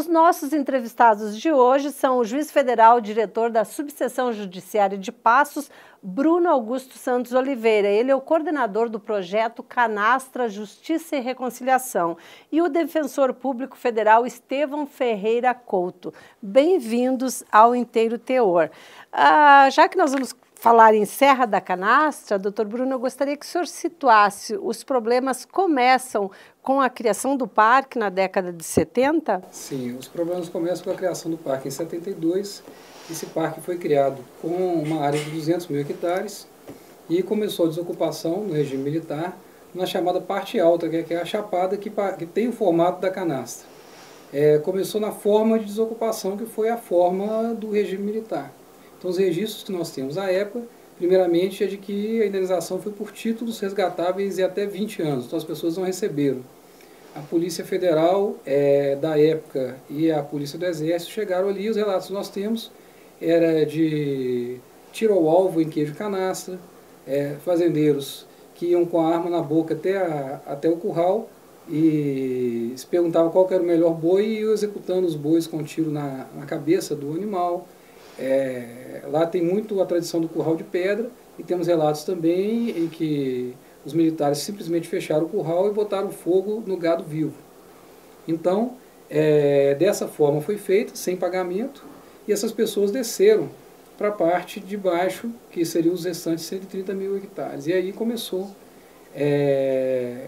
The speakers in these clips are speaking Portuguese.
Os nossos entrevistados de hoje são o juiz federal, diretor da Subseção Judiciária de Passos, Bruno Augusto Santos Oliveira. Ele é o coordenador do projeto Canastra Justiça e Reconciliação. E o defensor público federal, Estevão Ferreira Couto. Bem-vindos ao Inteiro Teor. Já que nós vamos falar em Serra da Canastra, doutor Bruno, eu gostaria que o senhor situasse. Os problemas começam com a criação do parque na década de 70? Sim, os problemas começam com a criação do parque em 72. Esse parque foi criado com uma área de 200 mil hectares e começou a desocupação no regime militar na chamada parte alta, que é a chapada que tem o formato da canastra. Começou na forma de desocupação, que foi a forma do regime militar. Então, os registros que nós temos à época, primeiramente, é de que a indenização foi por títulos resgatáveis e até 20 anos, então as pessoas não receberam. A Polícia Federal da época e a Polícia do Exército chegaram ali, os relatos que nós temos era de tiro ao alvo em queijo canastra, fazendeiros que iam com a arma na boca até o curral e se perguntavam qual que era o melhor boi e iam executando os bois com tiro na cabeça do animal. Lá tem muito a tradição do curral de pedra e temos relatos também em que os militares simplesmente fecharam o curral e botaram fogo no gado vivo. Então, dessa forma foi feito, sem pagamento, e essas pessoas desceram para a parte de baixo, que seriam os restantes 130 mil hectares. E aí começou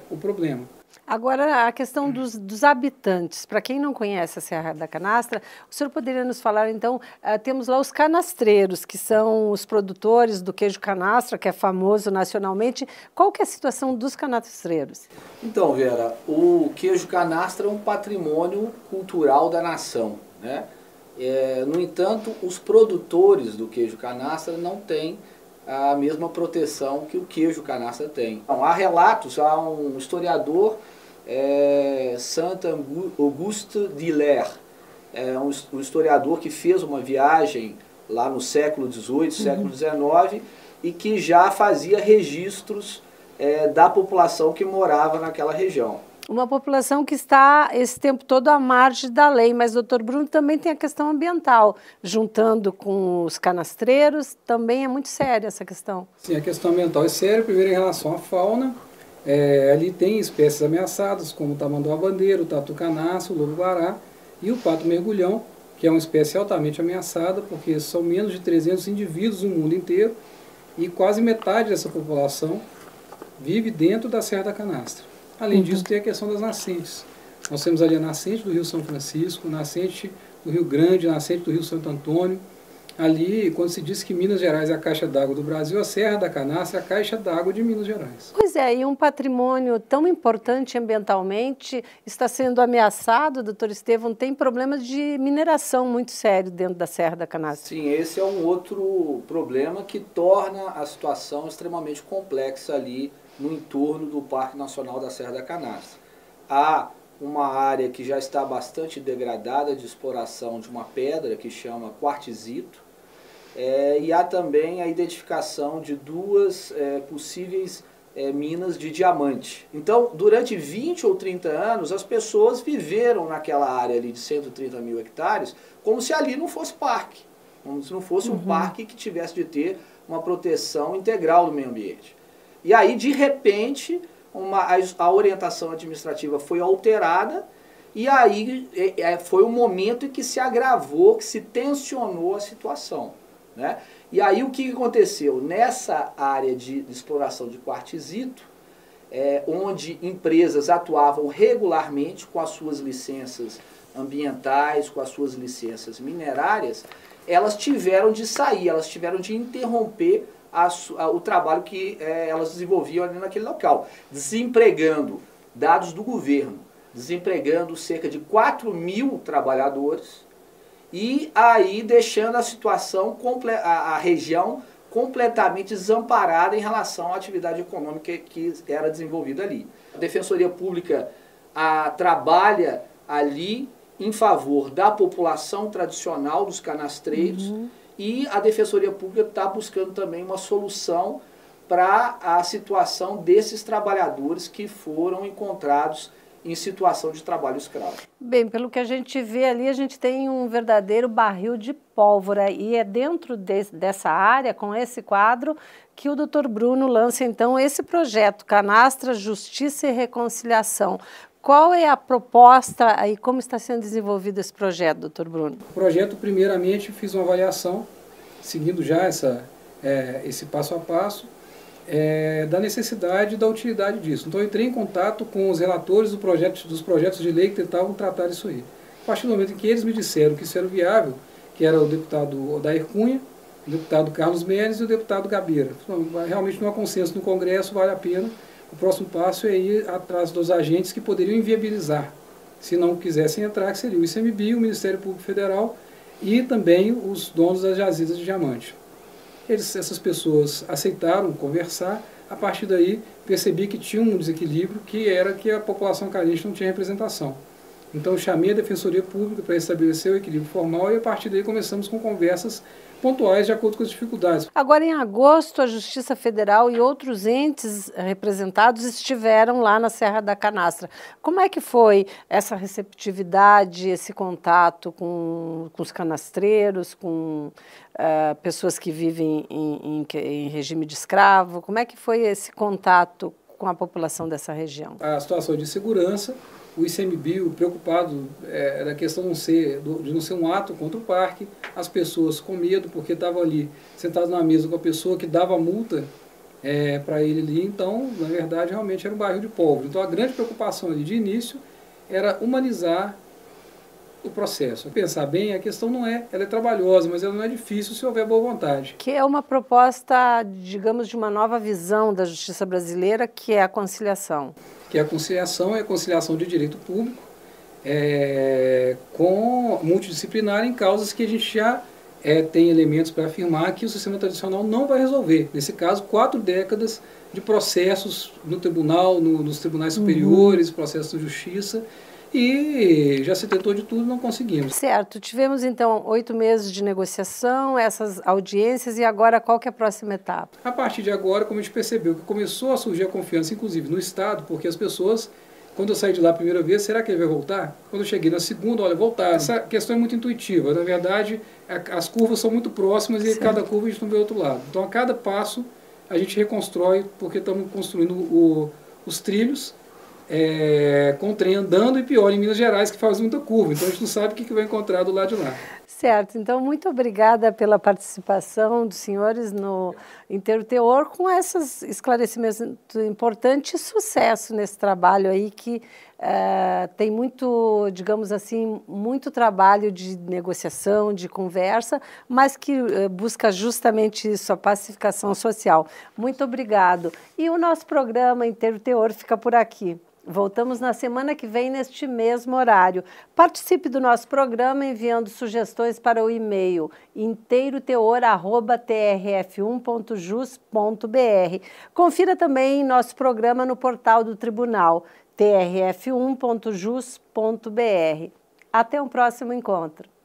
o problema. Agora, a questão dos habitantes. Para quem não conhece a Serra da Canastra, o senhor poderia nos falar, então, temos lá os canastreiros, que são os produtores do queijo canastra, que é famoso nacionalmente. Qual que é a situação dos canastreiros? Então, Vera, o queijo canastra é um patrimônio cultural da nação, né? No entanto, os produtores do queijo canastra não têm a mesma proteção que o queijo canastra tem. Então, há relatos, há um historiador, Saint-Auguste d'Hilaire, um historiador que fez uma viagem lá no século XVIII, século XIX, e que já fazia registros da população que morava naquela região. Uma população que está esse tempo todo à margem da lei, mas, doutor Bruno, também tem a questão ambiental, juntando com os canastreiros, também é muito séria essa questão. Sim, a questão ambiental é séria, primeiro em relação à fauna, ali tem espécies ameaçadas, como o tamanduá-bandeiro, o tatu-canastra, o lobo-guará e o pato mergulhão, que é uma espécie altamente ameaçada, porque são menos de 300 indivíduos no mundo inteiro, e quase metade dessa população vive dentro da Serra da Canastra. Além disso, tem a questão das nascentes. Nós temos ali a nascente do Rio São Francisco, a nascente do Rio Grande, a nascente do Rio Santo Antônio. Ali, quando se diz que Minas Gerais é a caixa d'água do Brasil, a Serra da Canastra é a caixa d'água de Minas Gerais. Pois é, e um patrimônio tão importante ambientalmente está sendo ameaçado, doutor Estevão, tem problemas de mineração muito sério dentro da Serra da Canastra. Sim, esse é um outro problema que torna a situação extremamente complexa ali no entorno do Parque Nacional da Serra da Canastra. Há uma área que já está bastante degradada de exploração de uma pedra que chama quartzito, e há também a identificação de duas possíveis minas de diamante. Então, durante 20 ou 30 anos, as pessoas viveram naquela área ali de 130 mil hectares como se ali não fosse parque, como se não fosse um parque que tivesse de ter uma proteção integral do meio ambiente. E aí, de repente, a orientação administrativa foi alterada e aí foi o momento em que se agravou, que se tensionou a situação, né? E aí o que aconteceu? Nessa área de exploração de quartzito, onde empresas atuavam regularmente com as suas licenças ambientais, com as suas licenças minerárias, elas tiveram de sair, elas tiveram de interromper o trabalho que elas desenvolviam ali naquele local, desempregando, dados do governo, desempregando cerca de 4 mil trabalhadores e aí deixando a situação, a região completamente desamparada em relação à atividade econômica que era desenvolvida ali. A Defensoria Pública trabalha ali em favor da população tradicional dos canastreiros, e a Defensoria Pública está buscando também uma solução para a situação desses trabalhadores que foram encontrados em situação de trabalho escravo. Bem, pelo que a gente vê ali, a gente tem um verdadeiro barril de pólvora e é dentro dessa área, com esse quadro, que o Dr. Bruno lança então esse projeto Canastra, Justiça e Reconciliação. Qual é a proposta e como está sendo desenvolvido esse projeto, doutor Bruno? O projeto, primeiramente, fiz uma avaliação, seguindo já esse passo a passo, da necessidade e da utilidade disso. Então eu entrei em contato com os relatores dos projetos de lei que tentavam tratar isso aí. A partir do momento em que eles me disseram que isso era viável, que era o deputado Odair Cunha, o deputado Carlos Menes e o deputado Gabeira. Então, realmente não há consenso no Congresso, vale a pena. O próximo passo é ir atrás dos agentes que poderiam inviabilizar, se não quisessem entrar, que seria o ICMBio, o Ministério Público Federal e também os donos das jazidas de diamante. Essas pessoas aceitaram conversar, a partir daí percebi que tinha um desequilíbrio, que era que a população carente não tinha representação. Então eu chamei a Defensoria Pública para estabelecer o equilíbrio formal e a partir daí começamos com conversas pontuais de acordo com as dificuldades. Agora, em agosto, a Justiça Federal e outros entes representados estiveram lá na Serra da Canastra. Como é que foi essa receptividade, esse contato com os canastreiros, com pessoas que vivem em regime de escravo? Como é que foi esse contato com a população dessa região? A situação de segurança, o ICMBio preocupado da questão de não ser um ato contra o parque, as pessoas com medo porque estavam ali sentados na mesa com a pessoa que dava multa para ele ali, então na verdade realmente era um barril de pólvora. Então a grande preocupação ali de início era humanizar o processo. Pensar bem, a questão ela é trabalhosa, mas ela não é difícil se houver boa vontade. Que é uma proposta, digamos, de uma nova visão da justiça brasileira, que é a conciliação. Que a conciliação é a conciliação de direito público com multidisciplinar em causas que a gente já tem elementos para afirmar que o sistema tradicional não vai resolver. Nesse caso, 4 décadas de processos no tribunal, nos tribunais superiores, processos de justiça, e já se tentou de tudo, não conseguimos. Certo, tivemos então 8 meses de negociação, essas audiências, e agora qual que é a próxima etapa? A partir de agora, como a gente percebeu, que começou a surgir a confiança, inclusive no Estado, porque as pessoas, quando eu saí de lá a primeira vez, será que ele vai voltar? Quando eu cheguei na segunda, olha, voltar. Essa questão é muito intuitiva, na verdade, as curvas são muito próximas e cada curva a gente não vê o outro lado. Então, a cada passo, a gente reconstrói, porque estamos construindo os trilhos, com o trem andando, e pior, em Minas Gerais, que faz muita curva, então a gente não sabe o que vai encontrar do lado de lá. Certo, então muito obrigada pela participação dos senhores no Inteiro Teor com esses esclarecimentos importantes e sucesso nesse trabalho aí que tem muito, digamos assim, muito trabalho de negociação, de conversa, mas que busca justamente isso, a pacificação social. Muito obrigado. E o nosso programa Inteiro Teor fica por aqui. Voltamos na semana que vem, neste mesmo horário. Participe do nosso programa enviando sugestões para o e-mail inteiroteor@trf1.jus.br. Confira também nosso programa no portal do Tribunal, trf1.jus.br. Até um próximo encontro.